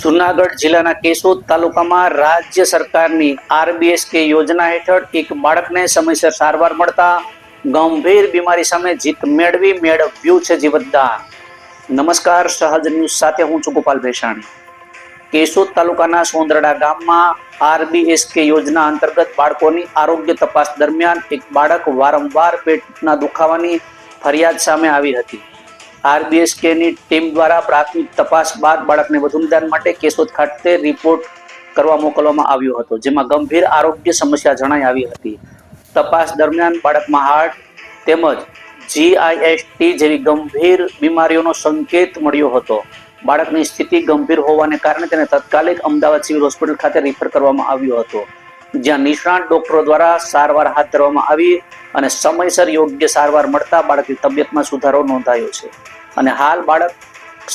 જૂનાગઢ જિલ્લાના કેશોદ તાલુકામાં રાજ્ય સરકારની RBSK યોજના હેઠળ એક બાળકને સમયસર સારવાર મળતા ગંભીર બીમારી સામે જીત મેળવ્યું છે જીવતદાન. નમસ્કાર, સહજ ન્યૂઝ સાથે હું છું ગોપાલ ભેસાણી. કેશોદ તાલુકાના સોંદરડા ગામમાં RBSK યોજના અંતર્ગત બાળકોની આરોગ્ય તપાસ દરમિયાન એક બાળક વારંવાર પેટના દુખાવાની ફરિયાદ સામે આવી હતી. RBSK ની ટીમ દ્વારા પ્રાથમિક તપાસ બાદ બાળકને વધુ નિદાન માટે કેશોદ ખાતે રિપોર્ટ કરવા મોકલવામાં આવ્યો હતો, જેમાં ગંભીર આરોગ્ય સમસ્યા જણાઈ આવી હતી. તપાસ દરમિયાન બાળકમાં હાર્ટ તેમજ GIST જેવી ગંભીર બીમારીઓનો સંકેત મળ્યો હતો. બાળકની સ્થિતિ ગંભીર હોવાને કારણે તેને તાત્કાલિક અમદાવાદ સિવિલ હોસ્પિટલ ખાતે રિફર કરવામાં આવ્યો હતો, જ્યાં નિષ્ણાત ડોક્ટરો દ્વારા સારવાર હાથ ધરવામાં આવી અને સમયસર યોગ્ય સારવાર મળતા બાળકની તબિયતમાં સુધારો નોંધાયો છે અને હાલ બાળક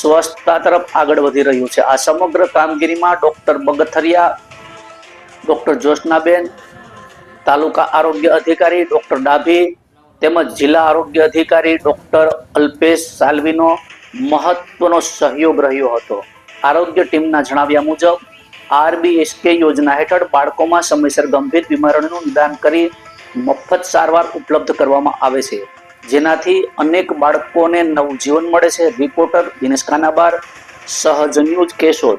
સ્વસ્થતા તરફ આગળ વધી રહ્યું છે. આ સમગ્ર કામગીરીમાં ડોક્ટર બગથરિયા, ડોક્ટર જ્યોત્સનાબેન, તાલુકા આરોગ્ય અધિકારી ડોક્ટર ડાભી તેમજ જિલ્લા આરોગ્ય અધિકારી ડોક્ટર અલ્પેશ સાલ્વીનો મહત્વનો સહયોગ રહ્યો હતો. આરોગ્ય ટીમના જણાવ્યા મુજબ RBSK યોજના હેઠળ બાળકોમાં સમયસર ગંભીર બીમારીઓનું નિદાન કરી મફત સારવાર ઉપલબ્ધ કરવામાં આવે છે, જેનાથી અનેક બાળકોને નવું જીવન મળે છે. રિપોર્ટર દિનેશ કાનાબાર, સહજ ન્યૂઝ, કેશોદ.